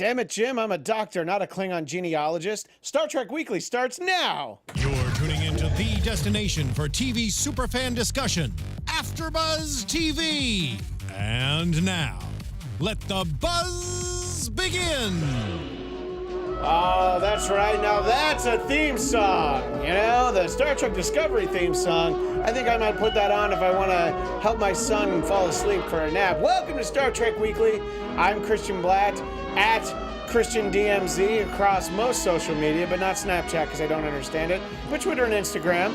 Damn it, Jim, I'm a doctor, not a Klingon genealogist. Star Trek Weekly starts now. You're tuning into the destination for TV superfan discussion, AFTERBUZZ TV. And now, let the buzz begin. Oh, that's right. Now that's a theme song. You know, the Star Trek Discovery theme song. I think I might put that on if I want to help my son fall asleep for a nap. Welcome to Star Trek Weekly. I'm Christian Bladt at Christian DMZ across most social media, but not Snapchat because I don't understand it, but Twitter and Instagram.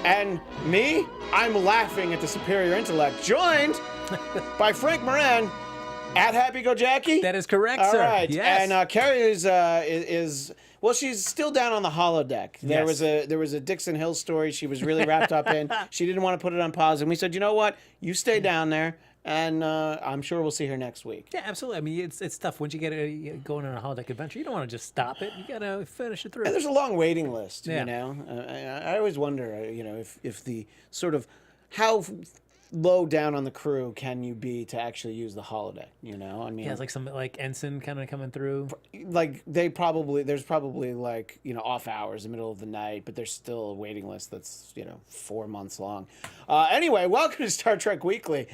And me, I'm laughing at the superior intellect, joined by Frank Moran. At Happy Go Jackie? That is correct, sir. All right. Yes. And Kari is well, she's still down on the holodeck. There was a Dixon Hill story she was really wrapped up in. She didn't want to put it on pause, and we said, you know what? You stay down there, and I'm sure we'll see her next week. Yeah, absolutely. I mean, it's tough once you get going on a holodeck adventure. You don't want to just stop it. You got to finish it through. And there's a long waiting list. Yeah. You know, I always wonder, you know, if the sort of how low down on the crew can you be to actually use the holodeck, you know? I mean, yeah, it's like some like ensign kind of coming through. Like there's probably like, you know, off hours in the middle of the night, but there's still a waiting list that's, you know, 4 months long. Anyway, welcome to Star Trek Weekly.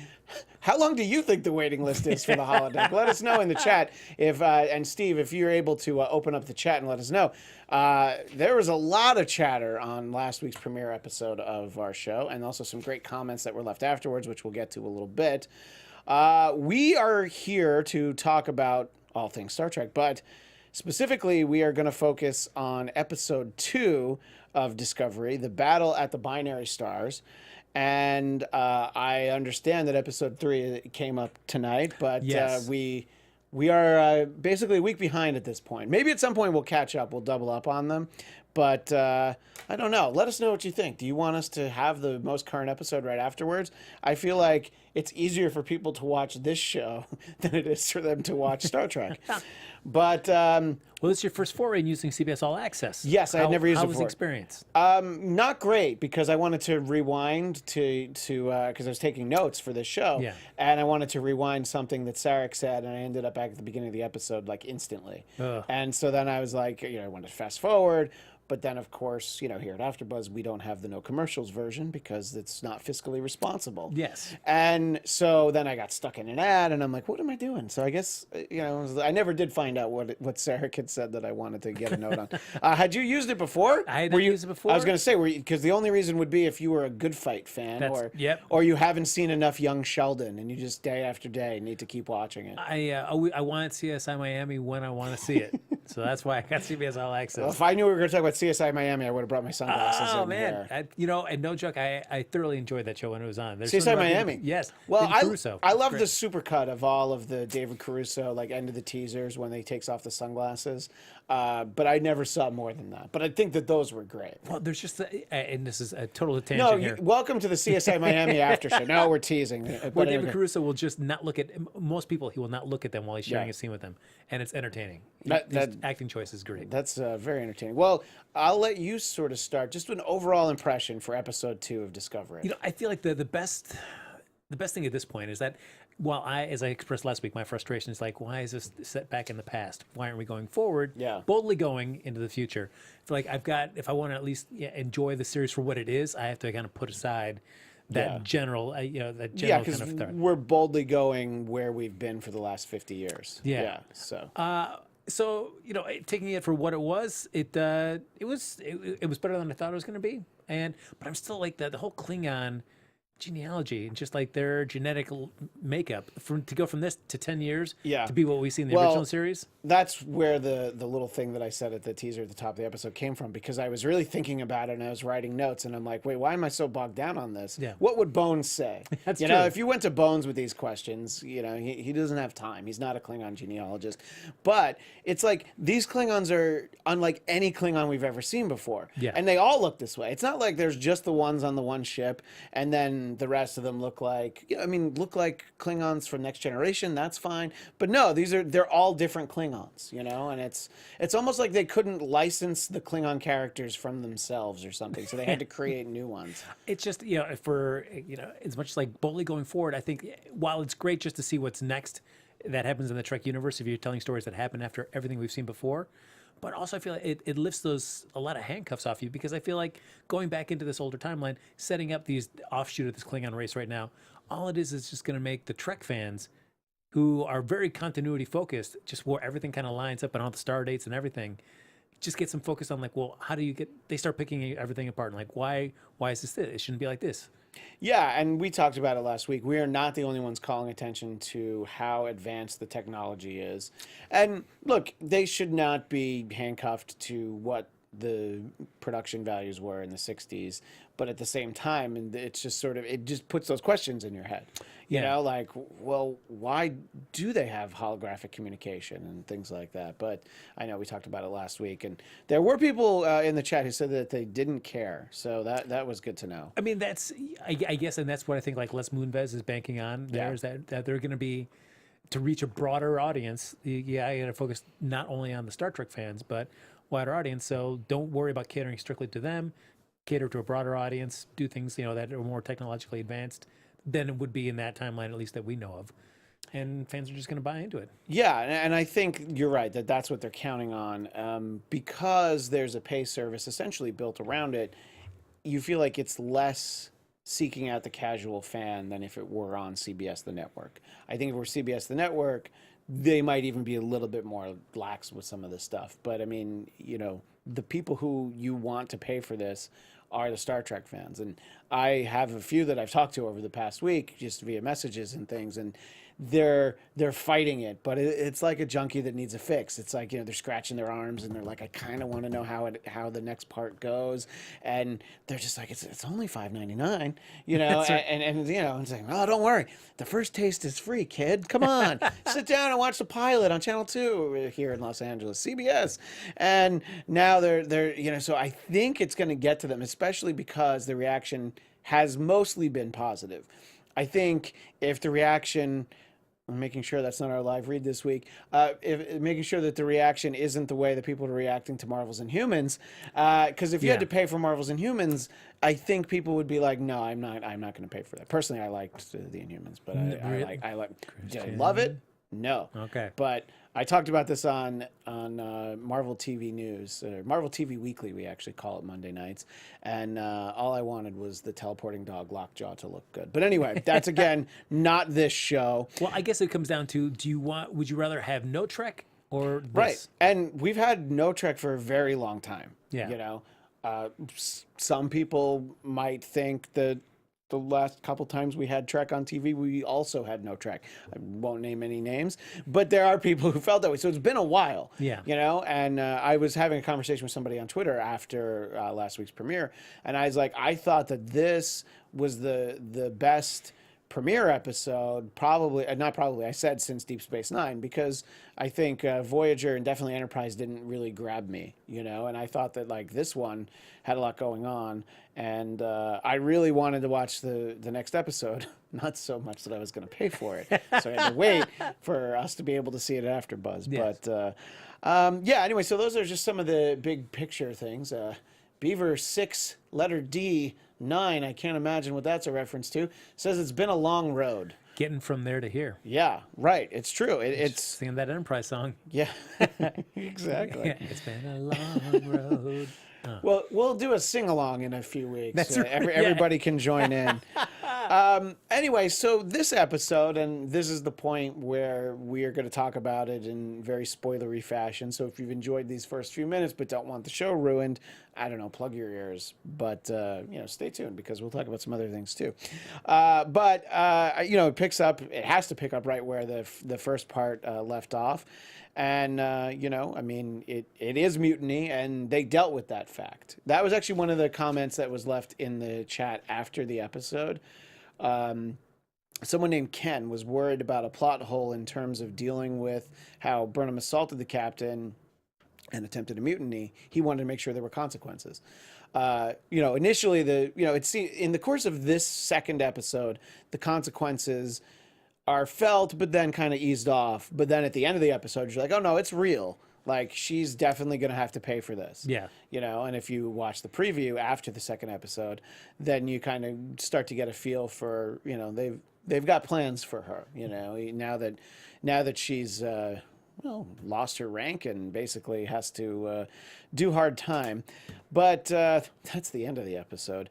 How long do you think the waiting list is for the holodeck? Let us know in the chat if and Steve, if you're able to open up the chat and let us know. There was a lot of chatter on last week's premiere episode of our show, and also some great comments that were left afterwards, which we'll get to a little bit. We are here to talk about all things Star Trek, but specifically we are going to focus on episode 2 of Discovery, the battle at the binary stars. And I understand that episode 3 came up tonight, but yes. We are basically a week behind at this point. Maybe at some point we'll catch up. We'll double up on them. But I don't know. Let us know what you think. Do you want us to have the most current episode right afterwards? I feel like it's easier for people to watch this show than it is for them to watch Star Trek. But well, it's your first foray in using CBS All Access. Yes, I had never used it How was the before. experience? Not great, because I wanted to rewind to because I was taking notes for this show, Yeah. and I wanted to rewind something that Sarek said, and I ended up back at the beginning of the episode like instantly. Ugh. And so then I was like, you know, I wanted to fast forward. But then, of course, you know, here at AfterBuzz, we don't have the no commercials version because it's not fiscally responsible. Yes. And so then I got stuck in an ad, and I'm like, what am I doing? So I guess, you know, I never did find out what Sarah had said that I wanted to get a note on. Had you used it before? I had used it before. I was going to say, because the only reason would be if you were a Good Fight fan, or you haven't seen enough Young Sheldon, and you just day after day need to keep watching it. I wanted CSI Miami when I want to see it. So that's why I got CBS All Access. Well, if I knew we were going to talk about CSI Miami, I would have brought my sunglasses in. Oh, man. You know, and no joke, I thoroughly enjoyed that show when it was on. There's CSI Miami? Yes. Well, Caruso. I love the supercut of all of the David Caruso, like, end of the teasers when he takes off the sunglasses. But I never saw more than that. But I think that those were great. Well, there's just, and this is a total tangent here. Welcome to the CSI Miami after show. No, we're teasing. Where David Caruso will just not look at, most people, he will not look at them while he's sharing a scene with them. And it's entertaining. His acting choice is great. That's very entertaining. Well, I'll let you sort of start. Just an overall impression for episode 2 of Discovery. You know, I feel like the best thing at this point is that while as I expressed last week, my frustration is like, why is this set back in the past? Why aren't we going forward? Yeah. Boldly going into the future. I feel like if I want to at least enjoy the series for what it is, I have to kind of put aside that general, kind of thought. We're boldly going where we've been for the last 50 years. Yeah. So, you know, taking it for what it was, it was better than I thought it was going to be. But I'm still like the whole Klingon genealogy and just like their genetic makeup to go from this to 10 years to be what we see in the original series. That's where the little thing that I said at the teaser at the top of the episode came from, because I was really thinking about it and I was writing notes and I'm like, wait, why am I so bogged down on this? Yeah. What would Bones say? That's you true. know, if you went to Bones with these questions, you know, he doesn't have time. He's not a Klingon genealogist. But it's like these Klingons are unlike any Klingon we've ever seen before. Yeah. And they all look this way. It's not like there's just the ones on the one ship and then the rest of them look like Klingons from Next Generation. That's fine, but no, they're all different Klingons, you know. And it's almost like they couldn't license the Klingon characters from themselves or something, so they had to create new ones. It's just, you know, for, you know, as much as like boldly going forward, I think while it's great just to see what's next that happens in the Trek universe if you're telling stories that happen after everything we've seen before. But also, I feel like it lifts a lot of handcuffs off you, because I feel like going back into this older timeline, setting up these offshoot of this Klingon race right now, all it is just going to make the Trek fans, who are very continuity focused, just where everything kind of lines up and all the star dates and everything, just get some focus on like, well, how do you get? They start picking everything apart and like, why is this? It shouldn't be like this. Yeah, and we talked about it last week. We are not the only ones calling attention to how advanced the technology is. And look, they should not be handcuffed to what the production values were in the 60s, but at the same time, and it's just sort of, it just puts those questions in your head. You know, like, well, why do they have holographic communication and things like that? But I know we talked about it last week, and there were people in the chat who said that they didn't care. So that was good to know. I mean, I guess, and that's what I think like Les Moonves is banking on there, is that they're going to be, to reach a broader audience. Yeah, I got to focus not only on the Star Trek fans, but wider audience. So don't worry about catering strictly to them. Cater to a broader audience. Do things, that are more technologically advanced than it would be in that timeline, at least that we know of. And fans are just going to buy into it. Yeah, and I think you're right that that's what they're counting on. Because there's a pay service essentially built around it, you feel like it's less seeking out the casual fan than if it were on CBS the network. I think if it were CBS the network, they might even be a little bit more lax with some of this stuff. But I mean, the people who you want to pay for this are the Star Trek fans. And I have a few that I've talked to over the past week, just via messages and things, and they're fighting it, but it's like a junkie that needs a fix. It's like, they're scratching their arms and they're like, I kind of want to know how the next part goes, and they're just like, it's only $5.99, Right. and it's like, oh, don't worry, the first taste is free, kid. Come on, sit down and watch the pilot on Channel 2 here in Los Angeles, CBS. And now they're so I think it's going to get to them, especially because the reaction has mostly been positive. I think if the reaction, I'm making sure that's not our live read this week, making sure that the reaction isn't the way that people are reacting to Marvels and Humans, because if you had to pay for Marvels and Humans, I think people would be like, no, I'm not going to pay for that. Personally, I liked the Inhumans, but did I love it? No. Okay. But I talked about this on Marvel TV News, Marvel TV Weekly, we actually call it Monday nights, and all I wanted was the teleporting dog Lockjaw to look good. But anyway, that's again not this show. Well, I guess it comes down to, would you rather have no Trek or this? Right, and we've had no Trek for a very long time. Yeah. Some people might think that the last couple times we had Trek on TV, we also had no Trek. I won't name any names, but there are people who felt that way. So it's been a while, and I was having a conversation with somebody on Twitter after last week's premiere, and I was like, I thought that this was the best premiere episode, I said since Deep Space Nine, because I think Voyager and definitely Enterprise didn't really grab me, and I thought that like this one had a lot going on, and I really wanted to watch the next episode, not so much that I was going to pay for it, so I had to wait for us to be able to see it at AfterBuzz. Yes. But anyway, so those are just some of the big picture things. Beaver 6, letter D, 9, I can't imagine what that's a reference to, says it's been a long road. Getting from there to here. Yeah, right. It's true. It's singing that Enterprise song. Yeah, exactly. It's been a long road. Well, we'll do a sing-along in a few weeks. That's right. Everybody can join in. Anyway, so this episode, and this is the point where we are going to talk about it in very spoilery fashion. So if you've enjoyed these first few minutes but don't want the show ruined, I don't know, plug your ears. But, stay tuned because we'll talk about some other things too. It picks up, it has to pick up right where the first part left off. And, it is mutiny, and they dealt with that fact. That was actually one of the comments that was left in the chat after the episode. Someone named Ken was worried about a plot hole in terms of dealing with how Burnham assaulted the captain and attempted a mutiny. He wanted to make sure there were consequences. Initially, in the course of this second episode, the consequences are felt, but then kind of eased off. But then at the end of the episode, you're like, oh no, it's real. Like, she's definitely going to have to pay for this. Yeah. You know, and if you watch the preview after the second episode, then you kind of start to get a feel for, you know, they've got plans for her, you know, now that she's well, lost her rank and basically has to do hard time. But that's the end of the episode.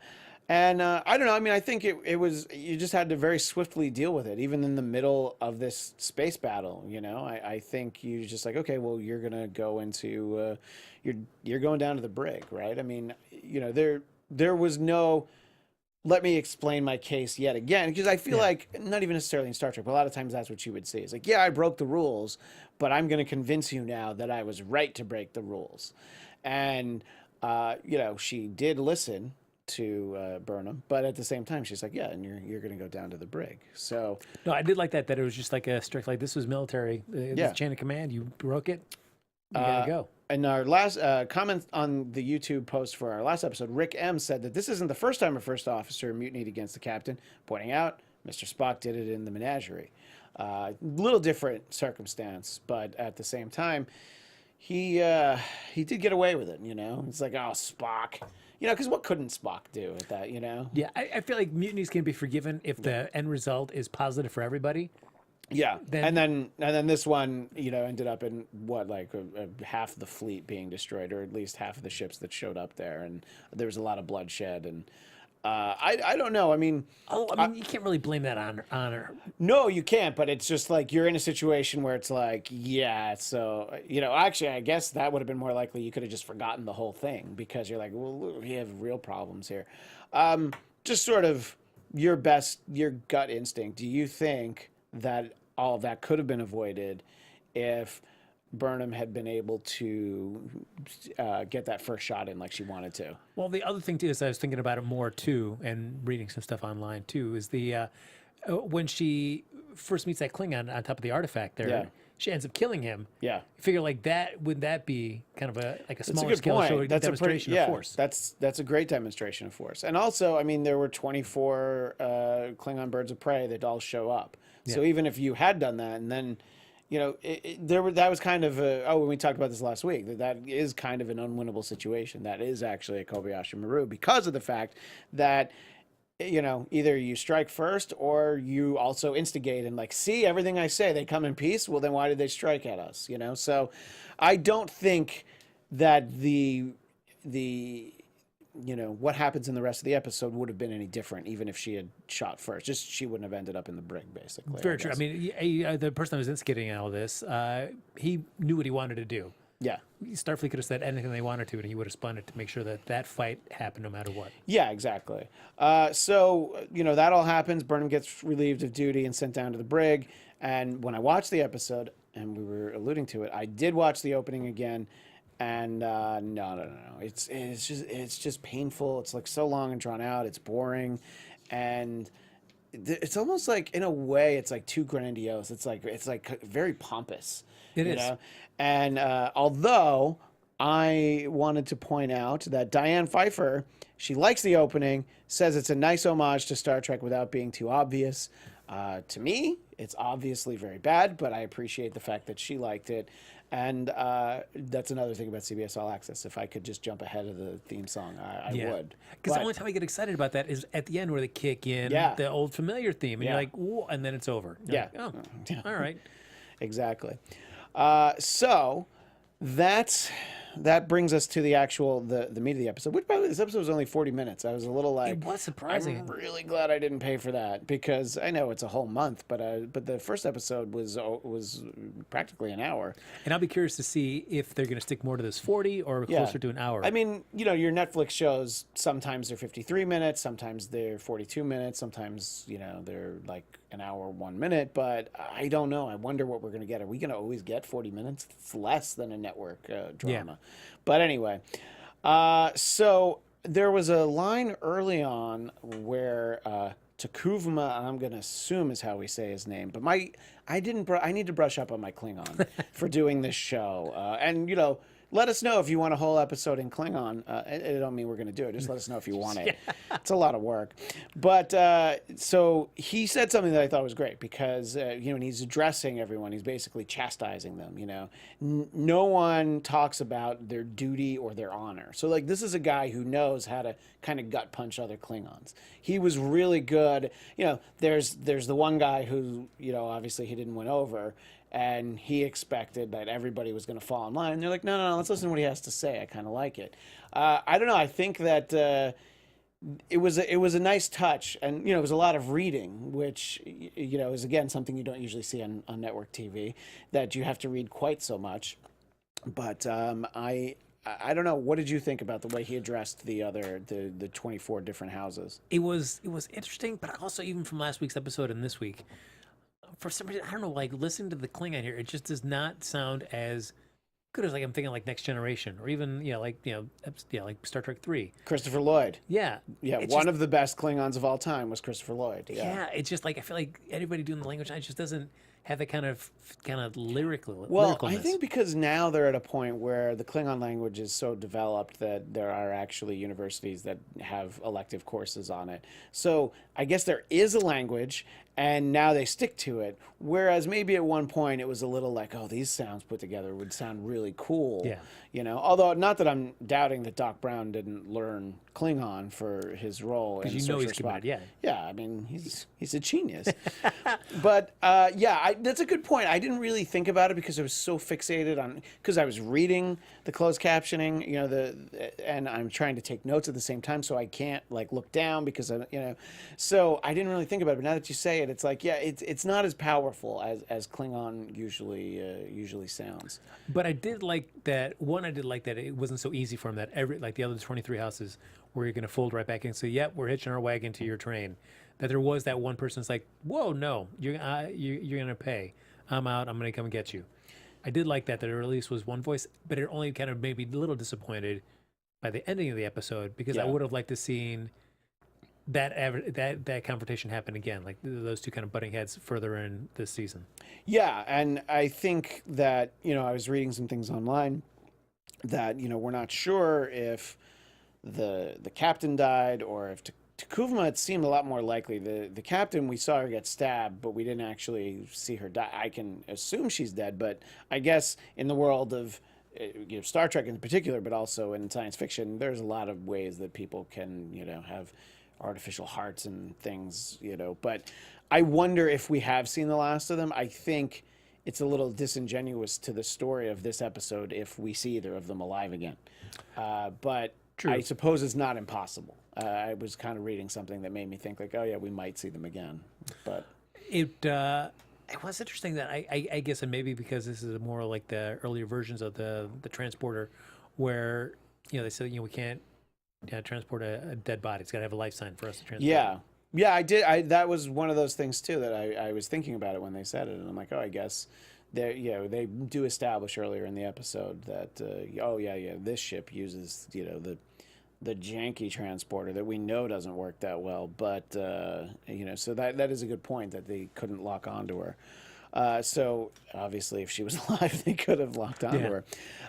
And I don't know. I mean, I think it was, you just had to very swiftly deal with it, even in the middle of this space battle. You know, I think you just like, okay, well, you're gonna go into, you're going down to the brig, right? I mean, you know, there was no, let me explain my case yet again, because I feel like not even necessarily in Star Trek, but a lot of times that's what you would see. It's like, yeah, I broke the rules, but I'm going to convince you now that I was right to break the rules. And you know, she did listen to Burnham, but at the same time, she's like, yeah, and you're going to go down to the brig. So no, I did like that it was just like a strict, like, this was military. This chain of command, you broke it, you gotta go. In our last comment on the YouTube post for our last episode, Rick M said that this isn't the first time a first officer mutinied against the captain, pointing out Mr. Spock did it in the Menagerie. Little different circumstance, but at the same time, he did get away with it. You know, it's like, oh, Spock. You know, because what couldn't Spock do with that, you know? Yeah, I feel like mutinies can be forgiven if the end result is positive for everybody. Yeah, and then this one, you know, ended up in what, like half the fleet being destroyed, or at least half of the ships that showed up there, and there was a lot of bloodshed, and I don't know. I mean, you can't really blame that on her. No, you can't. But it's just like you're in a situation where it's like, yeah. So you know, actually, I guess that would have been more likely. You could have just forgotten the whole thing because you're like, well, we have real problems here. Just sort of your gut instinct. Do you think that all of that could have been avoided if Burnham had been able to get that first shot in like she wanted to? Well, the other thing too is I was thinking about it more too, and reading some stuff online too, is the when she first meets that Klingon on top of the artifact there, she ends up killing him. Yeah, you figure like that, would that be kind of a smaller scale demonstration of force? That's a great demonstration of force. And also, I mean, there were 24 Klingon birds of prey that all show up. So even if you had done that, and then, you know, that was kind of when we talked about this last week, that is kind of an unwinnable situation. That is actually a Kobayashi Maru because of the fact that, you know, either you strike first or you also instigate and like, see, everything I say, they come in peace. Well, then why did they strike at us? You know, so I don't think that the you know, what happens in the rest of the episode would have been any different, even if she had shot first. Just she wouldn't have ended up in the brig, basically. Very true. I mean, the person that was instigating all of this, he knew what he wanted to do. Yeah. Starfleet could have said anything they wanted to, and he would have spun it to make sure that that fight happened no matter what. Yeah, exactly. So, you know, that all happens. Burnham gets relieved of duty and sent down to the brig. And when I watched the episode, and we were alluding to it, I did watch the opening again. And no. It's just painful. It's like so long and drawn out. It's boring, and it's almost like, in a way, it's like too grandiose. It's like very pompous. It is. Know? And although I wanted to point out that Diane Pfeiffer, she likes the opening, says it's a nice homage to Star Trek without being too obvious. To me, it's obviously very bad, but I appreciate the fact that she liked it. And that's another thing about CBS All Access. If I could just jump ahead of the theme song, I would. Because the only time I get excited about that is at the end where they kick in the old familiar theme. And you're like, ooh, and then it's over. You're like, oh, all right. Exactly. So that brings us to the actual the meat of the episode, which, by the way, this episode was only 40 minutes. I was a little like, it was surprising. I'm really glad I didn't pay for that, because I know it's a whole month, but the first episode was practically an hour. And I'll be curious to see if they're going to stick more to this 40 or closer to an hour. I mean, you know, your Netflix shows, sometimes they're 53 minutes, sometimes they're 42 minutes, sometimes, you know, they're like an hour, 1 minute, but I don't know. I wonder what we're going to get. Are we going to always get 40 minutes? It's less than a network drama. Yeah. But anyway, so there was a line early on where Takuvma, I'm going to assume is how we say his name, but I need to brush up on my Klingon for doing this show. And, you know, Let us know if you want a whole episode in Klingon. I don't mean we're going to do it. Just let us know if you want it. It's a lot of work. But so he said something that I thought was great because, when he's addressing everyone, he's basically chastising them, No one talks about their duty or their honor. So, like, this is a guy who knows how to kind of gut punch other Klingons. He was really good. There's the one guy who, obviously he didn't win over. And he expected that everybody was going to fall in line. And they're like, no, let's listen to what he has to say. I kind of like it. I don't know. I think that it was a nice touch. And, it was a lot of reading, which, is, again, something you don't usually see on network TV, that you have to read quite so much. But I don't know. What did you think about the way he addressed the 24 different houses? It was interesting, but also even from last week's episode and this week, for some reason, I don't know, like listening to the Klingon here, it just does not sound as good as like I'm thinking like Next Generation or even like Star Trek 3. Christopher Lloyd. Yeah. One of the best Klingons of all time was Christopher Lloyd. Yeah, it's just like I feel like anybody doing the language it just doesn't have that kind of lyrical. Well, I think because now they're at a point where the Klingon language is so developed that there are actually universities that have elective courses on it. So I guess there is a language, and now they stick to it. Whereas maybe at one point it was a little like, oh, these sounds put together would sound really cool. Yeah. Although not that I'm doubting that Doc Brown didn't learn Klingon for his role in he's Spock. Yeah. Yeah, I mean, he's a genius. But that's a good point. I didn't really think about it because I was so fixated on, because I was reading the closed captioning, and I'm trying to take notes at the same time, so I can't like look down because so I didn't really think about it. But now that you say it, it's like, yeah, it's not as powerful as Klingon usually sounds. But I did like that. I did like that it wasn't so easy for him that the other 23 houses where you're going to fold right back in and say, yep, we're hitching our wagon to your train. That there was that one person that's like, whoa, no, you're going to pay. I'm out. I'm going to come and get you. I did like that there at least was one voice, but it only kind of made me a little disappointed by the ending of the episode because I would have liked to seen that confrontation happen again, like those two kind of butting heads further in this season. Yeah, and I think that, I was reading some things online that, we're not sure if the captain died or if T'Kuvma, it seemed a lot more likely. The captain, we saw her get stabbed, but we didn't actually see her die. I can assume she's dead, but I guess in the world of Star Trek in particular, but also in science fiction, there's a lot of ways that people can, have artificial hearts and things, But I wonder if we have seen the last of them. I think it's a little disingenuous to the story of this episode if we see either of them alive again. But true. I suppose it's not impossible. I was kind of reading something that made me think like, oh yeah, we might see them again. But it was interesting that I guess, and maybe because this is more like the earlier versions of the transporter, where they said we can't transport a dead body. It's got to have a life sign for us to transport. Yeah, I did. That was one of those things too that I was thinking about it when they said it, and I'm like, oh, I guess they do establish earlier in the episode that this ship uses the janky transporter that we know doesn't work that well, but so that is a good point that they couldn't lock onto her. So obviously if she was alive, they could have locked onto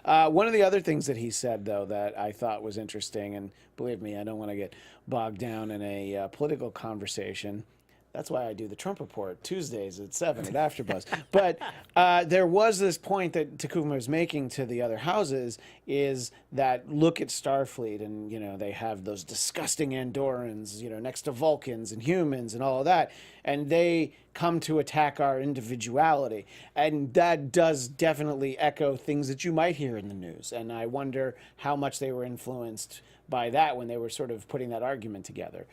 her. One of the other things that he said, though, that I thought was interesting, and believe me, I don't want to get bogged down in a political conversation. That's why I do the Trump Report Tuesdays at 7 at AfterBuzz. But there was this point that T'Kuvma was making to the other houses is that look at Starfleet and, they have those disgusting Andorans, next to Vulcans and humans and all of that. And they come to attack our individuality. And that does definitely echo things that you might hear in the news. And I wonder how much they were influenced by that when they were sort of putting that argument together.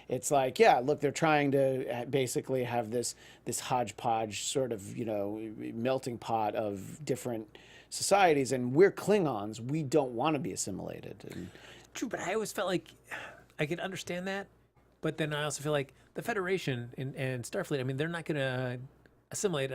It's like, yeah, look, they're trying to basically have this hodgepodge sort of, melting pot of different societies, and we're Klingons. We don't want to be assimilated. And true, but I always felt like I could understand that, but then I also feel like the Federation and Starfleet, I mean, they're not going to assimilate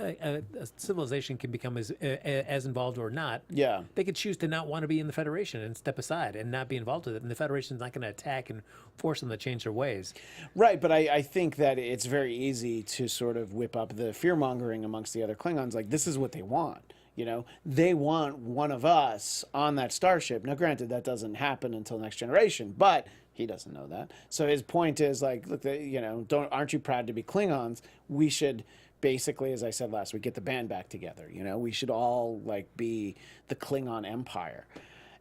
a civilization can become as involved or not. Yeah. They could choose to not want to be in the Federation and step aside and not be involved with it. And the Federation's not going to attack and force them to change their ways. Right. But I think that it's very easy to sort of whip up the fear mongering amongst the other Klingons. Like, this is what they want. You know, they want one of us on that starship. Now, granted, that doesn't happen until Next Generation, but he doesn't know that. So his point is like, look, you know, aren't you proud to be Klingons? We should basically, as I said last week, get the band back together. You know, we should all like be the Klingon Empire.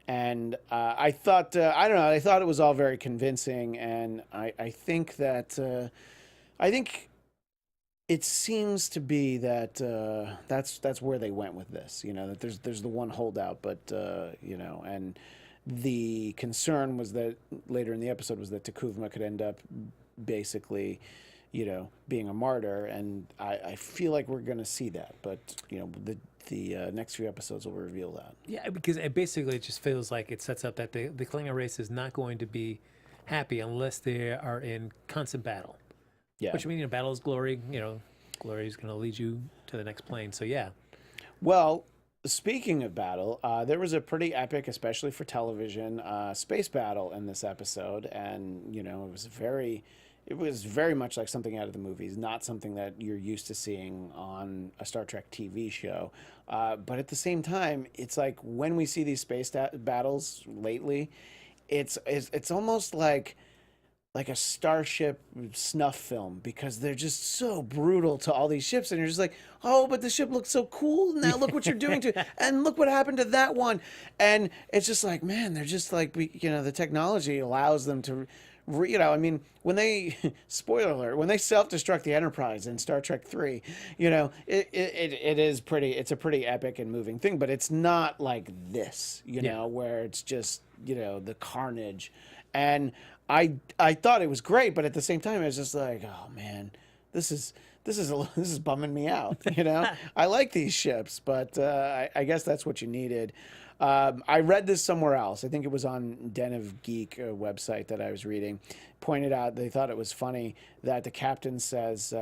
And I thought, I don't know, I thought it was all very convincing, and I think that I think it seems to be that that's where they went with this. You know, that there's the one holdout, but you know, and the concern was that later in the episode was that T'Kuvma could end up basically, you know, being a martyr, and I feel like we're going to see that, but you know, the next few episodes will reveal that. Yeah, because it just feels like it sets up that the Klingon race is not going to be happy unless they are in constant battle. Yeah. Which, I mean, battle is glory. You know, glory is going to lead you to the next plane. So, yeah. Well, speaking of battle, there was a pretty epic, especially for television, space battle in this episode. And, you know, it was very much like something out of the movies, not something that you're used to seeing on a Star Trek TV show. But at the same time, it's like when we see these space battles lately, it's almost like a starship snuff film, because they're just so brutal to all these ships, and you're just like, oh, but the ship looks so cool now, look what you're doing to and look what happened to that one. And it's just like, man, they're just like, you know, the technology allows them to you know, I mean, when they spoiler alert, when they self-destruct the Enterprise in Star Trek 3, you know, it's a pretty epic and moving thing, but it's not like this, you know, where it's just, you know, the carnage. And I thought it was great, but at the same time, I was just like, oh man, this is bumming me out. You know, I like these ships, but I guess that's what you needed. I read this somewhere else. I think it was on Den of Geek, a website that I was reading. Pointed out they thought it was funny that the captain says,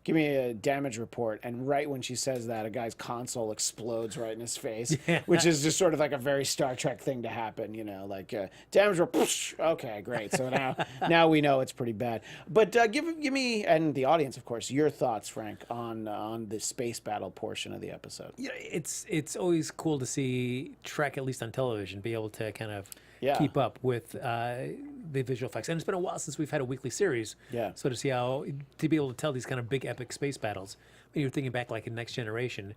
give me a damage report. And right when she says that, a guy's console explodes right in his face, which is just sort of like a very Star Trek thing to happen, you know, like damage report. Okay, great. So now we know it's pretty bad. But give me, and the audience, of course, your thoughts, Frank, on the space battle portion of the episode. Yeah, it's always cool to see Trek, at least on television, be able to kind of keep up with the visual effects. And it's been a while since we've had a weekly series. Yeah. So to be able to tell these kind of big epic space battles, when you're thinking back like in Next Generation,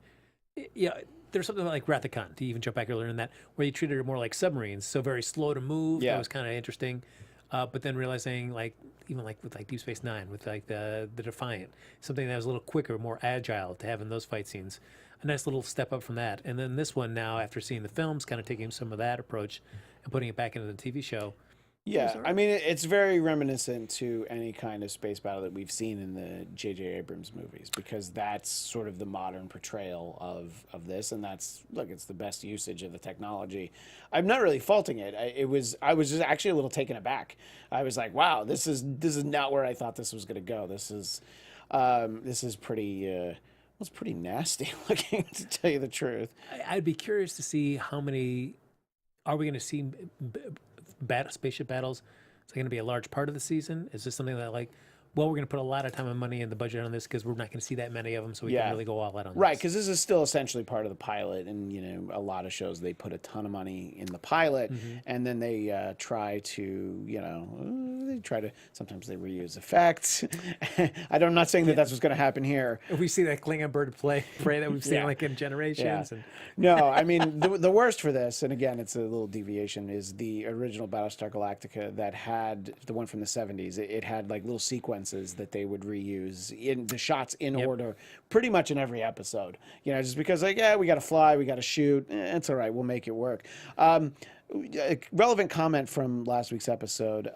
there's something like Wrath of Khan, to even jump back earlier in that, where you treated it more like submarines, so very slow to move. Yeah. That was kind of interesting. But then realizing, like, even like with like Deep Space Nine, with like the Defiant, something that was a little quicker, more agile to have in those fight scenes. A nice little step up from that. And then this one now, after seeing the films, kind of taking some of that approach and putting it back into the TV show. Yeah, I mean, it's very reminiscent to any kind of space battle that we've seen in the J.J. Abrams movies, because that's sort of the modern portrayal of this, and that's, look, it's the best usage of the technology. I'm not really faulting it. I was just actually a little taken aback. I was like, wow, this is not where I thought this was going to go. This is pretty. It's pretty nasty looking, to tell you the truth. I'd be curious to see how many are we going to see spaceship battles. Is it going to be a large part of the season? Is this something that, like, well, we're going to put a lot of time and money in the budget on this because we're not going to see that many of them, so we can really go all out on this. Right, because this is still essentially part of the pilot, and you know, a lot of shows they put a ton of money in the pilot, and then they try to, you know, sometimes they reuse effects. I'm not saying that that's what's going to happen here. If we see that Klingon bird prey that we've seen like in Generations. Yeah. No, I mean, the worst for this, and again, it's a little deviation, is the original Battlestar Galactica that had, the one from the 70s, it had like little sequences that they would reuse in the shots in order pretty much in every episode, you know, just because, like, yeah, we got to fly, we got to shoot, it's all right, we'll make it work. Relevant comment from last week's episode,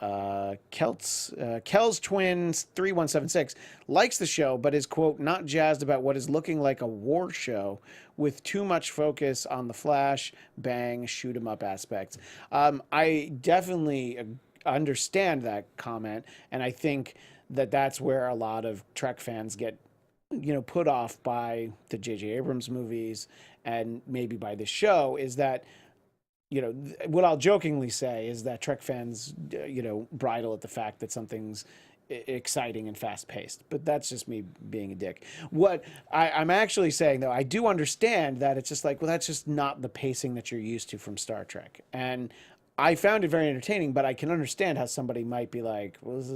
Kel's Twins 3176 likes the show, but is, quote, not jazzed about what is looking like a war show with too much focus on the flash, bang, shoot 'em up aspects. I definitely understand that comment, and I think that's where a lot of Trek fans get, you know, put off by the J.J. Abrams movies and maybe by this show, is that, you know, what I'll jokingly say is that Trek fans, you know, bridle at the fact that something's exciting and fast paced. But that's just me being a dick. What I'm actually saying, though, I do understand that it's just like, well, that's just not the pacing that you're used to from Star Trek. And I found it very entertaining, but I can understand how somebody might be like, well, this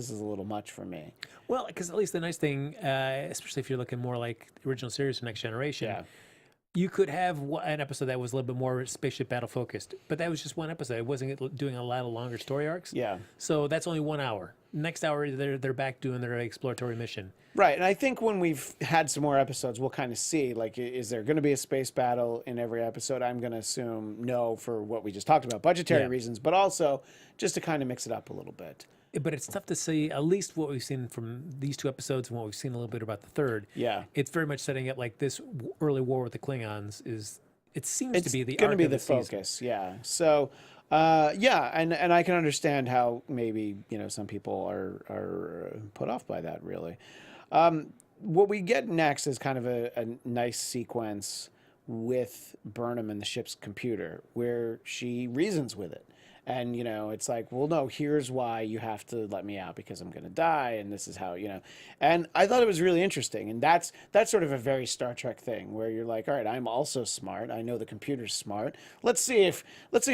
is a little much for me. Well, because at least the nice thing, especially if you're looking more like the original series for Next Generation, Yeah. you could have an episode that was a little bit more spaceship battle focused, but that was just one episode. It wasn't doing a lot of longer story arcs. Yeah. So that's only 1 hour. Next hour, they're back doing their exploratory mission. Right, and I think when we've had some more episodes, we'll kind of see, like, is there going to be a space battle in every episode? I'm going to assume no for what we just talked about, budgetary reasons, but also just to kind of mix it up a little bit. But it's tough to see, at least what we've seen from these 2 episodes and what we've seen a little bit about the third. Yeah. It's very much setting up like this early war with the Klingons it seems to be the going to arc be of the focus, season. yeah. So, and I can understand how maybe, some people are put off by that, really. What we get next is kind of a nice sequence with Burnham and the ship's computer where she reasons with it. And, it's like, well, no, here's why you have to let me out, because I'm going to die. And this is how, and I thought it was really interesting. And that's sort of a very Star Trek thing where you're like, all right, I'm also smart. I know the computer's smart. Let's see if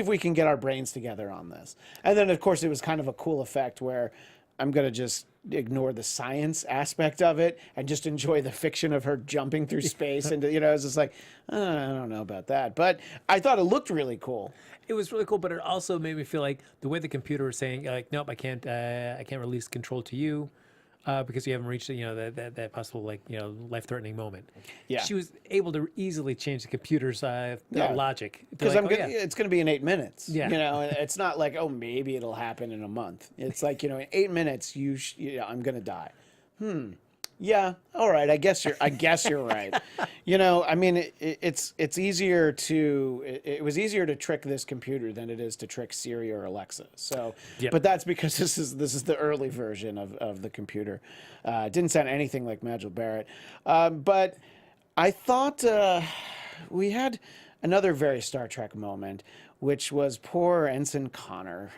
we can get our brains together on this. And then, of course, it was kind of a cool effect where I'm going to just ignore the science aspect of it and just enjoy the fiction of her jumping through space. And, it's just like, I don't know about that. But I thought it looked really cool. It was really cool, but it also made me feel like the way the computer was saying, like, nope, I can't release control to you because you haven't reached, that possible, like, life-threatening moment. Yeah. She was able to easily change the computer's logic. Because it's going to be in 8 minutes. Yeah. It's not like, oh, maybe it'll happen in a month. It's like, in 8 minutes, I'm going to die. Yeah. All right. I guess you're right. I mean, it's easier it was easier to trick this computer than it is to trick Siri or Alexa. So, but that's because this is the early version of the computer. It didn't sound anything like Majel Barrett. But I thought we had another very Star Trek moment, which was poor Ensign Connor,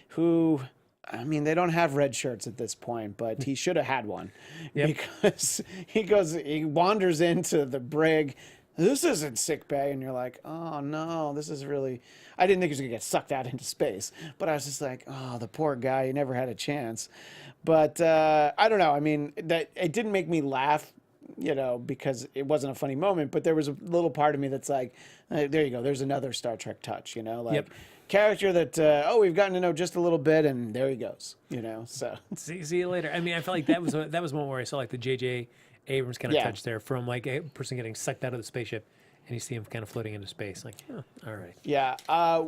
who, I mean, they don't have red shirts at this point, but he should have had one. Because he wanders into the brig. This isn't sick bay. And you're like, oh no, this is really, I didn't think he was going to get sucked out into space. But I was just like, oh, the poor guy, he never had a chance. But I don't know. I mean, it didn't make me laugh, because it wasn't a funny moment. But there was a little part of me that's like, there you go. There's another Star Trek touch, character that we've gotten to know just a little bit, and there he goes, so see you later. I mean, I felt like that was one where I saw like the J.J. Abrams kind of touch there, from like a person getting sucked out of the spaceship and you see him kind of floating into space, like, oh, all right. Yeah.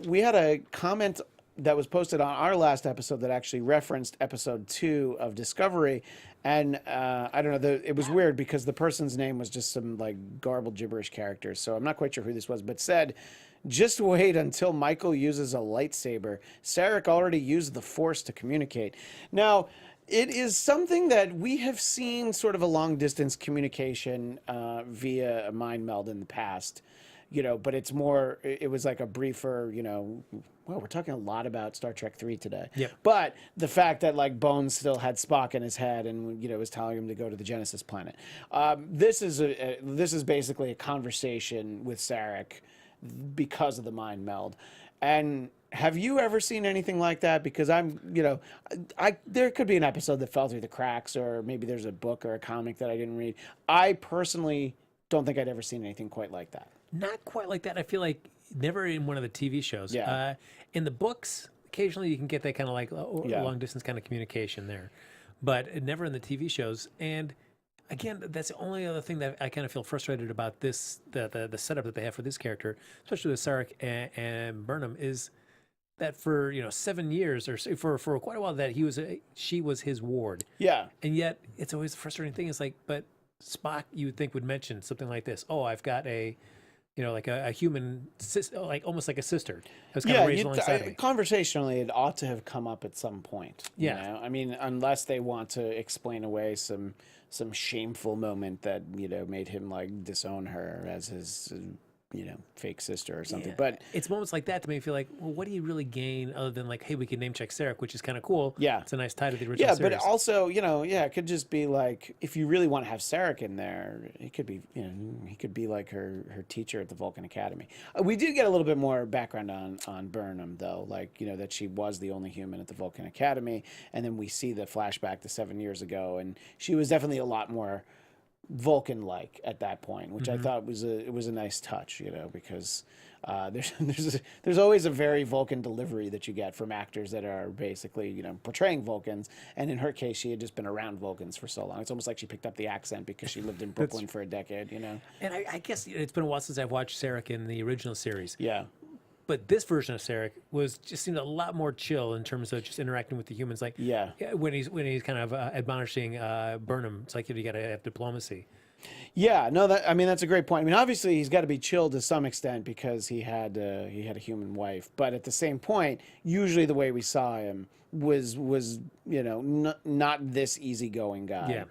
We had a comment that was posted on our last episode that actually referenced episode 2 of Discovery, and I don't know, it was weird because the person's name was just some like garbled gibberish character, so I'm not quite sure who this was, but said, just wait until Michael uses a lightsaber. Sarek already used the Force to communicate. Now, it is something that we have seen sort of a long-distance communication via a mind meld in the past, but it's more, it was like a briefer, well, we're talking a lot about Star Trek 3 today. Yep. But the fact that, like, Bones still had Spock in his head and, was telling him to go to the Genesis planet. This is basically a conversation with Sarek because of the mind meld. And have you ever seen anything like that? Because there could be an episode that fell through the cracks, or maybe there's a book or a comic that I didn't read. I personally don't think I'd ever seen anything quite like that. Not quite like that. I feel like never in one of the TV shows. Yeah. In the books, occasionally you can get that kind of like long distance kind of communication there, but never in the TV shows. And again, that's the only other thing that I kind of feel frustrated about this, the setup that they have for this character, especially with Sarek and Burnham, is that for 7 years, or for quite a while, that she was his ward. Yeah. And yet it's always the frustrating thing is like, but Spock, you would think, would mention something like this. Oh, I've got a like a human, like almost like a sister who's kind of raised alongside me. Conversationally, it ought to have come up at some point. Yeah. I mean, unless they want to explain away some shameful moment that, made him like disown her as his fake sister or something. Yeah. But it's moments like that to make me feel like, well, what do you really gain other than like, hey, we can name check Sarek, which is kind of cool. Yeah. It's a nice tie to the original series. But also, it could just be like, if you really want to have Sarek in there, it could be, he could be like her teacher at the Vulcan Academy. We do get a little bit more background on Burnham, though, like, that she was the only human at the Vulcan Academy, and then we see the flashback to 7 years ago, and she was definitely a lot more Vulcan-like at that point, which I thought was a nice touch, because there's always a very Vulcan delivery that you get from actors that are basically portraying Vulcans, and in her case, she had just been around Vulcans for so long. It's almost like she picked up the accent because she lived in Brooklyn for a decade, And I guess it's been a while since I've watched Sarek in the original series. Yeah. But this version of Sarek seemed a lot more chill in terms of just interacting with the humans. Like when he's kind of admonishing Burnham, it's like you got to have diplomacy. Yeah, no, that's a great point. I mean, obviously he's got to be chilled to some extent because he had a human wife, but at the same point, usually the way we saw him was not this easygoing guy. Yeah.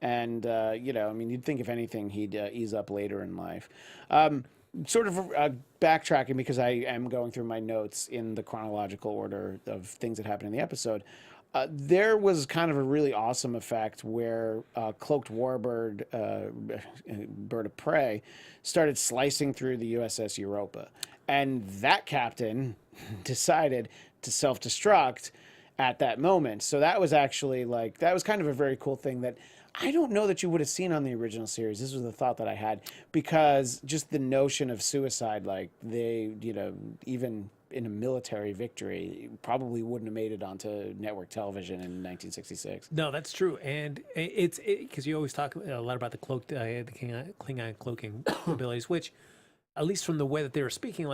And you'd think if anything he'd ease up later in life. Sort of backtracking because I am going through my notes in the chronological order of things that happened in the episode. There was kind of a really awesome effect where cloaked warbird, bird of prey, started slicing through the USS Europa. And that captain decided to self-destruct at that moment. So that was actually that was kind of a very cool thing that I don't know that you would have seen on the original series. This was the thought that I had, because just the notion of suicide, they, even in a military victory, probably wouldn't have made it onto network television in 1966. No, that's true. And it's because you always talk a lot about the Klingon cloaking abilities, which, at least from the way that they were speaking,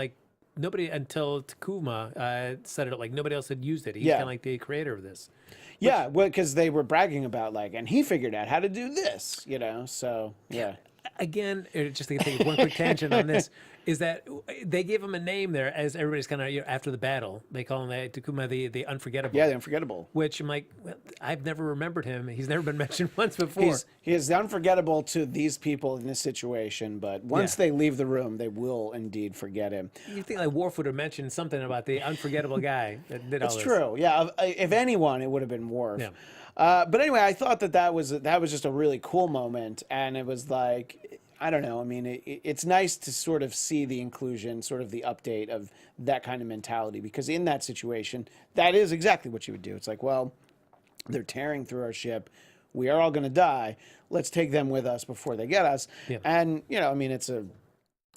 nobody until Takuma said it, nobody else had used it. He's kind of like the creator of this. Yeah, well, because they were bragging about and he figured out how to do this, so yeah. Again, just to take one quick tangent on this, is that they gave him a name there as everybody's kind of after the battle. They call him Takuma the Unforgettable. Yeah, the Unforgettable. Which I'm like, well, I've never remembered him. He's never been mentioned once before. He is unforgettable to these people in this situation, but once they leave the room, they will indeed forget him. You think Worf would have mentioned something about the unforgettable guy that did all this? It's true. Yeah, if anyone, it would have been Worf. Yeah. But anyway, I thought that was just a really cool moment, and it was I don't know. I mean, it's nice to sort of see the inclusion, sort of the update of that kind of mentality, because in that situation, that is exactly what you would do. It's well, they're tearing through our ship. We are all going to die. Let's take them with us before they get us. Yeah. And,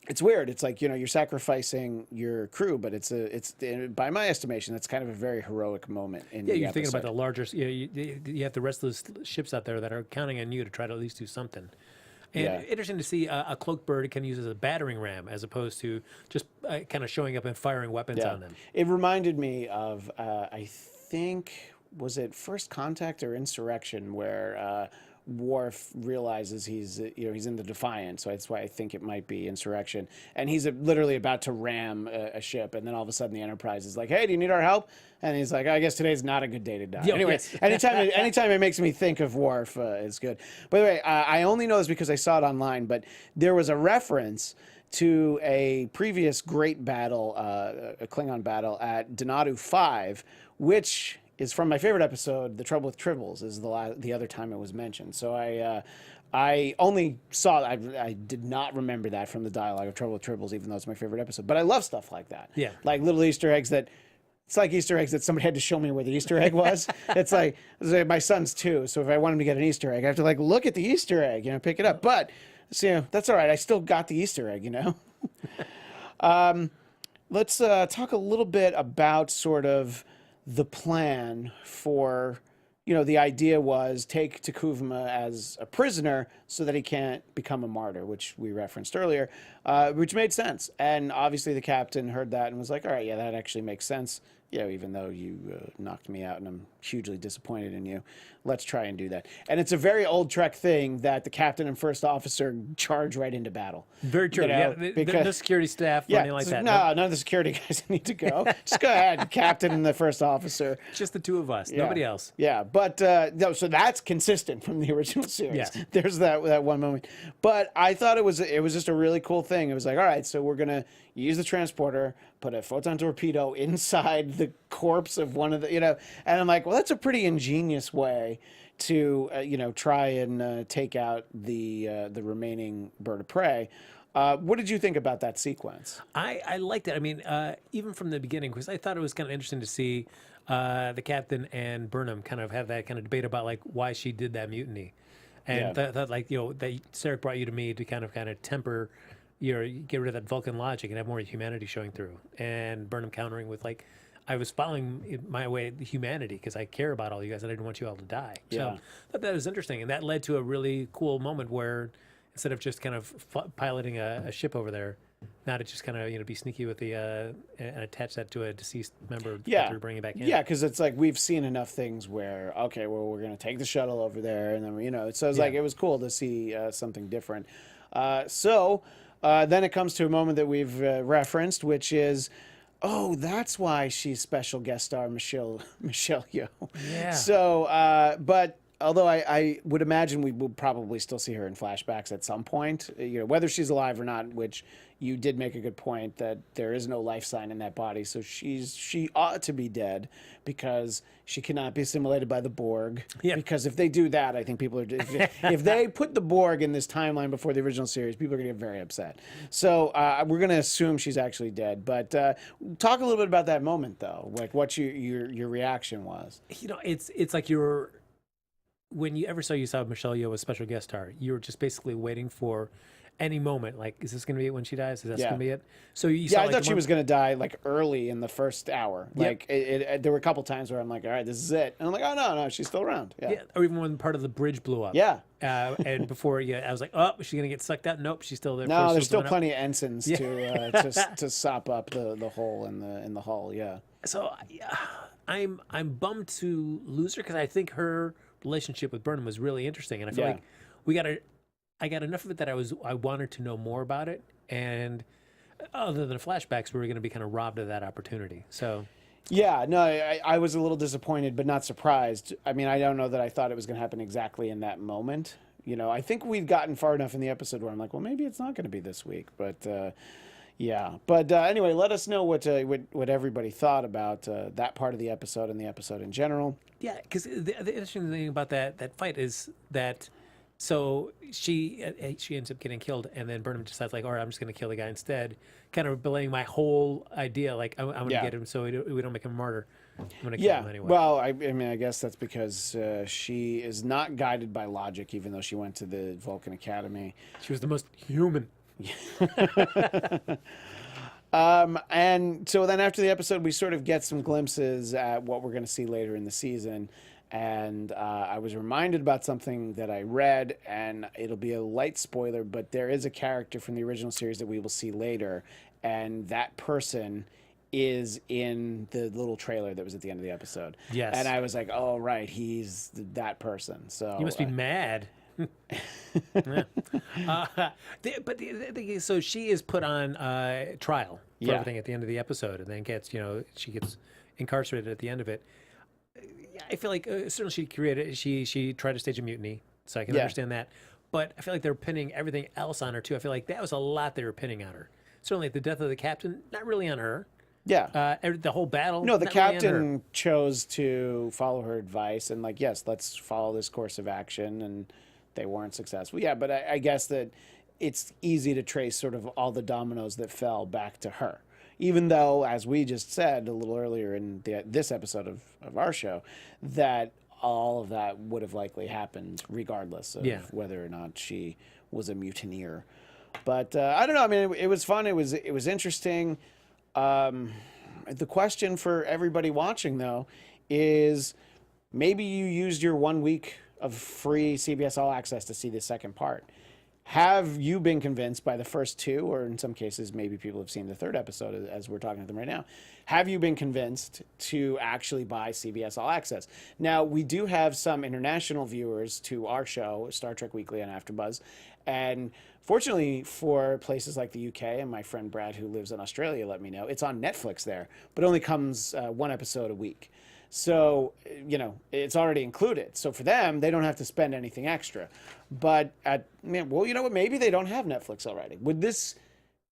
it's weird. It's you're sacrificing your crew, but it's by my estimation, that's kind of a very heroic moment in the episode. You're thinking about the larger, you have the rest of those ships out there that are counting on you to try to at least do something. And interesting to see a cloaked bird can use as a battering ram as opposed to just kind of showing up and firing weapons on them. It reminded me of, I think, was it First Contact or Insurrection, where Worf realizes he's in the Defiant, so that's why I think it might be Insurrection, and he's literally about to ram a ship, and then all of a sudden the Enterprise is like, "Hey, do you need our help?" And he's like, "I guess today's not a good day to die." Anyway, anytime it makes me think of Worf, it's good. By the way, I only know this because I saw it online, but there was a reference to a previous great battle, a Klingon battle at Donatu 5, which is from my favorite episode, The Trouble with Tribbles, is the other time it was mentioned. So I only saw, I did not remember that from the dialogue of Trouble with Tribbles, even though it's my favorite episode. But I love stuff like that. Yeah. Like little Easter eggs that, it's like Easter eggs that somebody had to show me where the Easter egg was. It's like my son's 2, so if I want him to get an Easter egg, I have to look at the Easter egg, pick it up. But, so, that's all right. I still got the Easter egg, Let's talk a little bit about sort of the plan for, the idea was take Takuma as a prisoner so that he can't become a martyr, which we referenced earlier, which made sense. And obviously the captain heard that and was like, all right, yeah, that actually makes sense. even though you knocked me out and I'm hugely disappointed in you, let's try and do that. And it's a very old Trek thing that the captain and first officer charge right into battle. Very true. Because no security staff, anything like that. No, none of the security guys need to go. Just go ahead, captain and the first officer. Just the two of us, nobody else. Yeah, but no, so that's consistent from the original series. Yes. There's that one moment. But I thought it was just a really cool thing. It was like, all right, so we're gonna use the transporter, put a photon torpedo inside the corpse of one of the, and I'm like, well, that's a pretty ingenious way to, try and take out the remaining bird of prey. What did you think about that sequence? I liked it. I mean, even from the beginning, because I thought it was kind of interesting to see the captain and Burnham kind of have that kind of debate about like why she did that mutiny, and that that Sarek brought you to me to kind of temper, get rid of that Vulcan logic and have more humanity showing through, and Burnham countering with like, I was following my way the humanity because I care about all you guys and I didn't want you all to die. So I thought that was interesting, and that led to a really cool moment where instead of just kind of piloting a ship over there, now to just kind of be sneaky with the and attach that to a deceased member after bringing it back in. Yeah, because it's like we've seen enough things where we're gonna take the shuttle over there, and then so it's like it was cool to see something different. So then it comes to a moment that we've referenced, which is, oh, that's why she's special guest star Michelle Yeoh. Yeah. So, but although I would imagine we will probably still see her in flashbacks at some point, whether she's alive or not, which you did make a good point that there is no life sign in that body. So she ought to be dead because she cannot be assimilated by the Borg. Yeah. Because if they do that, I think people are, if they put the Borg in this timeline before the original series, people are going to get very upset. So we're going to assume she's actually dead. But talk a little bit about that moment, though, like what your reaction was. It's like when you saw Michelle Yeoh as special guest star, you were just basically waiting for any moment. Like, is this going to be it when she dies? Is that going to be it? So you saw, I thought she was going to die like early in the first hour. Yep. Like there were a couple times where I'm like, all right, this is it, and I'm like, oh no, she's still around. Yeah. Or even when part of the bridge blew up. Yeah. And before, I was like, oh, is she going to get sucked out? Nope, she's still there. No, there's still plenty of ensigns to sop up the hole in the hull. Yeah. So I'm bummed to lose her because I think her relationship with Burnham was really interesting, and I feel like I got enough of it that I wanted to know more about it, and other than the flashbacks, we were going to be kind of robbed of that opportunity. So yeah, no, I was a little disappointed, but not surprised. I mean, I don't know that I thought it was going to happen exactly in that moment. I think we'd gotten far enough in the episode where I'm like, well, maybe it's not going to be this week, but yeah. But anyway, let us know what everybody thought about that part of the episode and the episode in general. Yeah, because the interesting thing about that fight is that, so she ends up getting killed, and then Burnham decides like, all right, I'm just going to kill the guy instead, kind of belaying my whole idea. Like, I'm going to get him so we don't make him a martyr. I'm going to kill him anyway. Well, I mean, I guess that's because she is not guided by logic, even though she went to the Vulcan Academy. She was the most human. And so then after the episode, we sort of get some glimpses at what we're going to see later in the season. And I was reminded about something that I read, and it'll be a light spoiler, but there is a character from the original series that we will see later, and that person is in the little trailer that was at the end of the episode. Yes. And I was like, oh, right, he's that person. So you must be mad. So she is put on trial for everything at the end of the episode, and then she gets incarcerated at the end of it. I feel like certainly she tried to stage a mutiny, so I can understand that. But I feel like they're pinning everything else on her too. I feel like that was a lot they were pinning on her. Certainly, the death of the captain, not really on her. Yeah. The whole battle. No, the not really on captain her. chose to follow her advice and like, yes, let's follow this course of action, and they weren't successful. Yeah, but I guess that it's easy to trace sort of all the dominoes that fell back to her. Even though, as we just said a little earlier in this episode of our show, that all of that would have likely happened regardless of whether or not she was a mutineer. But I don't know. I mean, it was fun. It was interesting. The question for everybody watching, though, is maybe you used your 1 week of free CBS All Access to see the second part. have you been convinced by the first two, or in some cases, maybe people have seen the third episode as we're talking to them right now? Have you been convinced to actually buy CBS All Access? Now, we do have some international viewers to our show, Star Trek Weekly on AfterBuzz, and fortunately for places like the UK, and my friend Brad, who lives in Australia, let me know, it's on Netflix there, but only comes one episode a week. So, you know, it's already included. So for them, they don't have to spend anything extra. But, well, you know what? Maybe they don't have Netflix already. Would this,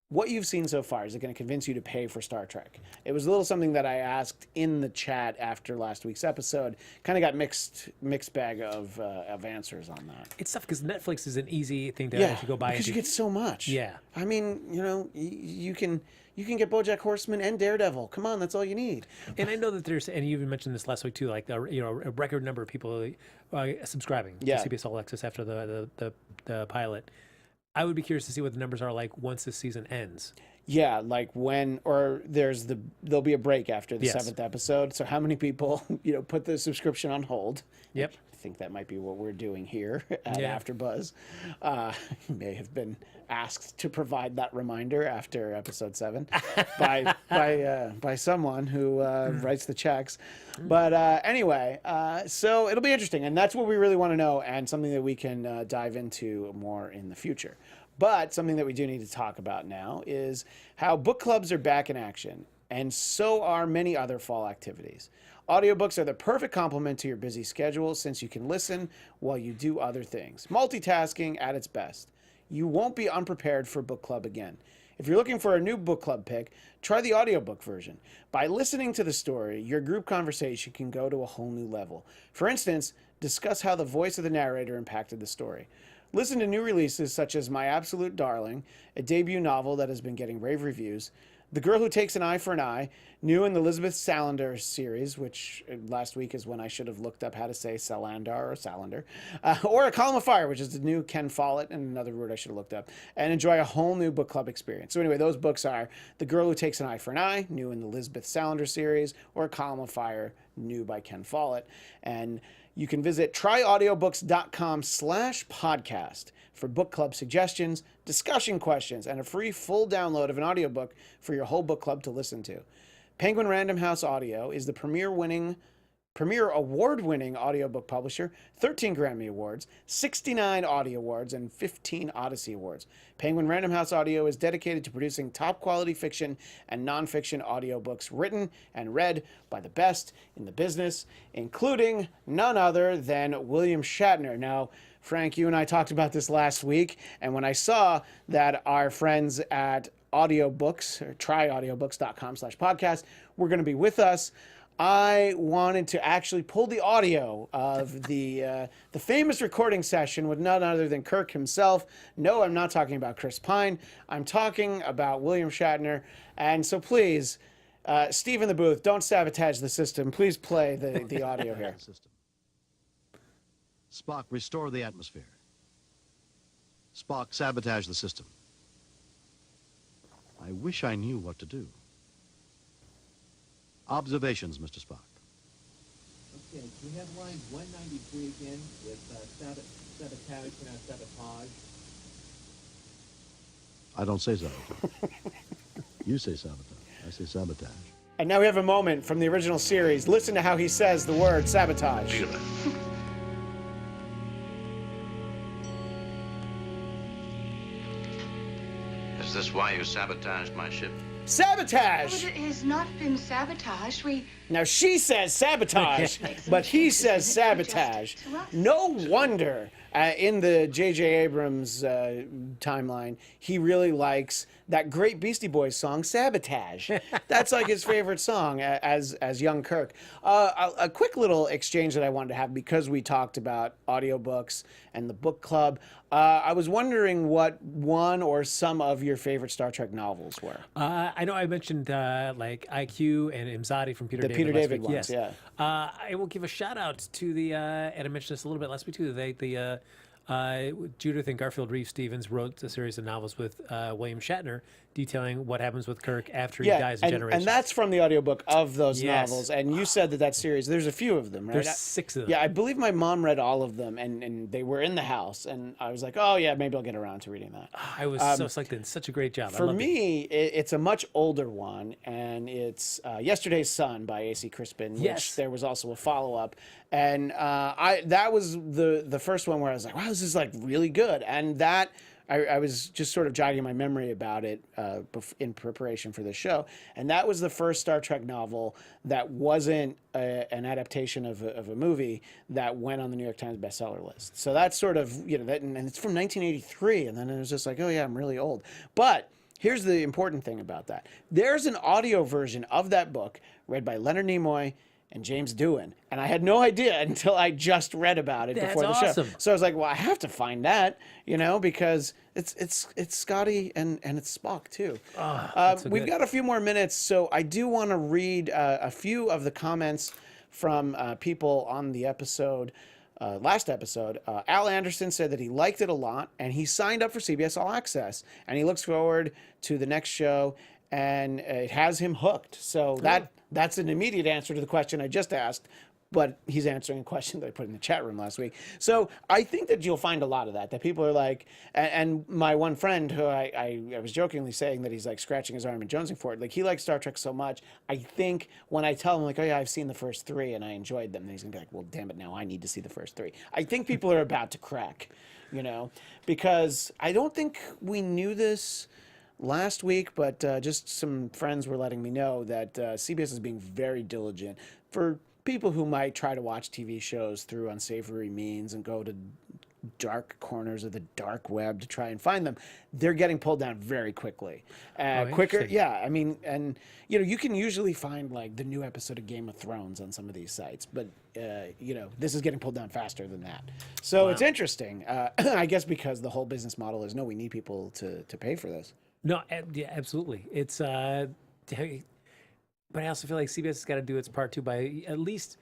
what you've seen so far, is it going to convince you to pay for Star Trek? It was a little something that I asked in the chat after last week's episode. Kind of got mixed bag of answers on that. It's tough because Netflix is an easy thing to Yeah, actually go buy. because you get so much. Yeah. I mean, you know, you can get BoJack Horseman and Daredevil. Come on, that's all you need. And I know that there's, and you even mentioned this last week too, like a record number of people subscribing to CBS All Access after the pilot. I would be curious to see what the numbers are like once the season ends. Yeah, like when, or there'll be a break after the seventh episode. So how many people, put the subscription on hold? Yep. I think that might be what we're doing here at AfterBuzz. May have been asked to provide that reminder after episode 7 by someone who writes the checks. But anyway, so it'll be interesting, and that's what we really want to know, and something that we can dive into more in the future. But something that we do need to talk about now is how book clubs are back in action, and so are many other fall activities. Audiobooks are the perfect complement to your busy schedule since you can listen while you do other things. Multitasking at its best. You won't be unprepared for book club again. If you're looking for a new book club pick, try the audiobook version. By listening to the story, your group conversation can go to a whole new level. For instance, discuss how the voice of the narrator impacted the story. Listen to new releases such as My Absolute Darling, a debut novel that has been getting rave reviews, The Girl Who Takes an Eye for an Eye, new in the Elizabeth Salander series, which last week is when I should have looked up how to say Salander or Salander, or A Column of Fire, which is the new Ken Follett, and another word I should have looked up, and enjoy a whole new book club experience. So anyway, those books are The Girl Who Takes an Eye for an Eye, new in the Elizabeth Salander series, or A Column of Fire, new by Ken Follett. And you can visit tryaudiobooks.com/podcast for book club suggestions, discussion questions, and a free full download of an audiobook for your whole book club to listen to. Penguin Random House Audio is the premier award-winning audiobook publisher, 13 Grammy Awards, 69 Audie Awards, and 15 Odyssey Awards. Penguin Random House Audio is dedicated to producing top-quality fiction and nonfiction audiobooks written and read by the best in the business, including none other than William Shatner. Now, Frank, you and I talked about this last week, and when I saw that our friends at audiobooks, or tryaudiobooks.com/podcast, were going to be with us, I wanted to actually pull the audio of the famous recording session with none other than Kirk himself. No, I'm not talking about Chris Pine. I'm talking about William Shatner. And so please, Steve in the booth, don't sabotage the system. Please play the audio here. Spock, restore the atmosphere. Spock, sabotage the system. I wish I knew what to do. Observations, Mr. Spock. Okay, can we have line 193 again with sabotage, pronounced sabotage? I don't say sabotage. You say sabotage. I say sabotage. And now we have a moment from the original series. Listen to how he says the word sabotage. Is this why you sabotaged my ship? Sabotage! But it has not been sabotaged. Now she says sabotage, but he says sabotage. No wonder in the J.J. Abrams timeline, he really likes that great Beastie Boys song, Sabotage. That's like his favorite song as young Kirk. A quick little exchange that I wanted to have because we talked about audiobooks and the book club. I was wondering what one or some of your favorite Star Trek novels were. I know I mentioned like IQ and Imzadi from Peter David. Peter last David week. ones, Yes. yeah. I will give a shout out to the, and I mentioned this a little bit last week too, the Judith and Garfield Reeve Stevens wrote a series of novels with William Shatner detailing what happens with Kirk after he dies in Generations. And that's from the audiobook of those Yes. novels. And you said that series, there's a few of them, right? There's 6 of them. Yeah, I believe my mom read all of them, and they were in the house. And I was like, oh, yeah, maybe I'll get around to reading that. I was so psyched. It's such a great job. For me, it's a much older one, and it's Yesterday's Sun by A.C. Crispin, which there was also a follow-up. And that was the first one where I was like, wow, this is like really good. And that... I was just sort of jogging my memory about it in preparation for the show. And that was the first Star Trek novel that wasn't an adaptation of a movie that went on the New York Times bestseller list. So that's sort of, and it's from 1983. And then it was just like, oh, yeah, I'm really old. But here's the important thing about that. There's an audio version of that book read by Leonard Nimoy and James Doohan. And I had no idea until I just read about it before the show. So I was like, well, I have to find that, because it's Scotty and it's Spock too. We've got a few more minutes, so I do want to read a few of the comments from people on the episode. Last episode, Al Anderson said that he liked it a lot, and he signed up for CBS All Access, and he looks forward to the next show, and it has him hooked. So that's an immediate answer to the question I just asked, but he's answering a question that I put in the chat room last week. So I think that you'll find a lot of that people are like, and my one friend who I was jokingly saying that he's like scratching his arm and jonesing for it, like he likes Star Trek so much. I think when I tell him like, oh yeah, I've seen the first 3 and I enjoyed them, then he's gonna be like, well, damn it, now I need to see the first 3. I think people are about to crack, because I don't think we knew this last week, but just some friends were letting me know that CBS is being very diligent for people who might try to watch TV shows through unsavory means and go to dark corners of the dark web to try and find them. They're getting pulled down very quickly. Quicker. Yeah. I mean, and you can usually find like the new episode of Game of Thrones on some of these sites, but this is getting pulled down faster than that. So it's interesting. I guess because the whole business model is, no, we need people to pay for this. No, yeah, absolutely. It's, but I also feel like CBS has got to do its part too by at least.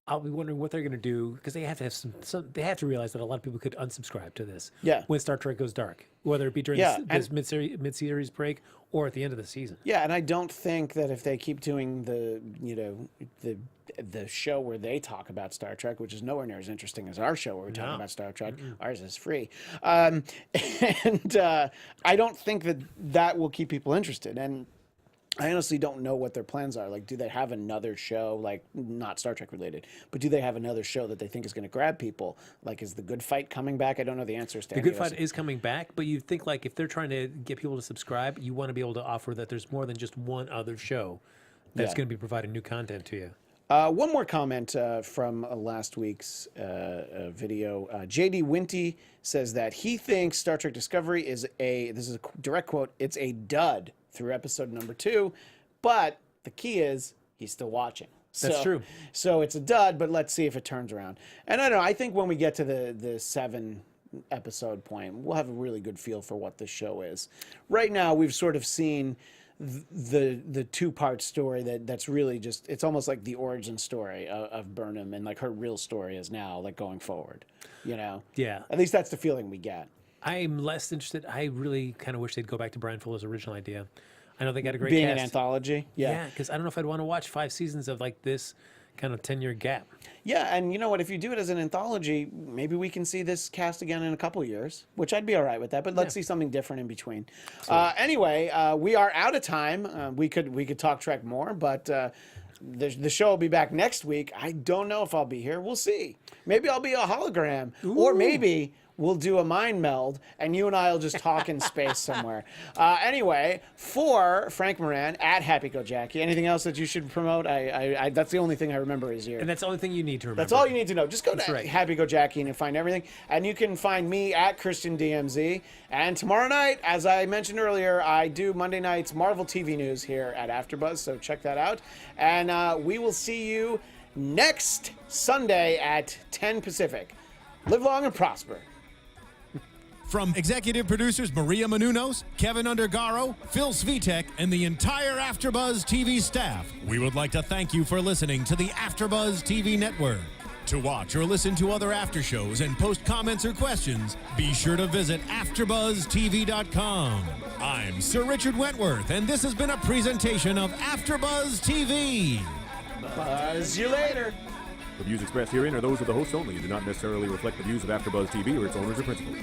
I'll be wondering what they're going to do because they have to have some. They have to realize that a lot of people could unsubscribe to this. Yeah. When Star Trek goes dark, whether it be during this mid-series break or at the end of the season. Yeah, and I don't think that if they keep doing the show where they talk about Star Trek, which is nowhere near as interesting as our show where we talk about Star Trek, ours is free, and I don't think that will keep people interested. And I honestly don't know what their plans are. Like, do they have another show, like not Star Trek related, but do they have another show that they think is going to grab people? Like, is The Good Fight coming back? I don't know the answers to The Good Fight is coming back, but you think like if they're trying to get people to subscribe, you want to be able to offer that there's more than just one other show that's going to be providing new content to you. One more comment from last week's video. J.D. Winty says that he thinks Star Trek Discovery is this is a direct quote, it's a dud through episode number 2, but the key is he's still watching. That's true. So it's a dud, but let's see if it turns around. And I don't know, I think when we get to the 7 episode point, we'll have a really good feel for what the show is. Right now, we've sort of seen the 2-part story that's really just, it's almost like the origin story of Burnham, and like her real story is now like going forward, Yeah. At least that's the feeling we get. I'm less interested. I really kind of wish they'd go back to Bryan Fuller's original idea. I know they got a great being cast. An anthology. Yeah, because I don't know if I'd want to watch 5 seasons of like this kind of 10-year gap. Yeah, and you know what? If you do it as an anthology, maybe we can see this cast again in a couple years, which I'd be all right with that. But let's see something different in between. Anyway, we are out of time. We could talk Trek more, but the show will be back next week. I don't know if I'll be here. We'll see. Maybe I'll be a hologram, or maybe we'll do a mind meld, and you and I will just talk in space somewhere. Anyway, for Frank Moran, at Happy Go Jackie, anything else that you should promote? I that's the only thing I remember is here. And that's the only thing you need to remember. That's all you need to know. Just go to Happy Go Jackie and you'll find everything. And you can find me at Christian DMZ. And tomorrow night, as I mentioned earlier, I do Monday night's Marvel TV news here at AfterBuzz, so check that out. And we will see you next Sunday at 10 Pacific. Live long and prosper. From executive producers Maria Menounos, Kevin Undergaro, Phil Svitek, and the entire AfterBuzz TV staff, we would like to thank you for listening to the AfterBuzz TV network. To watch or listen to other after shows and post comments or questions, be sure to visit AfterBuzzTV.com. I'm Sir Richard Wentworth, and this has been a presentation of AfterBuzz TV. Buzz you later. The views expressed herein are those of the hosts only and do not necessarily reflect the views of AfterBuzz TV or its owners or principals.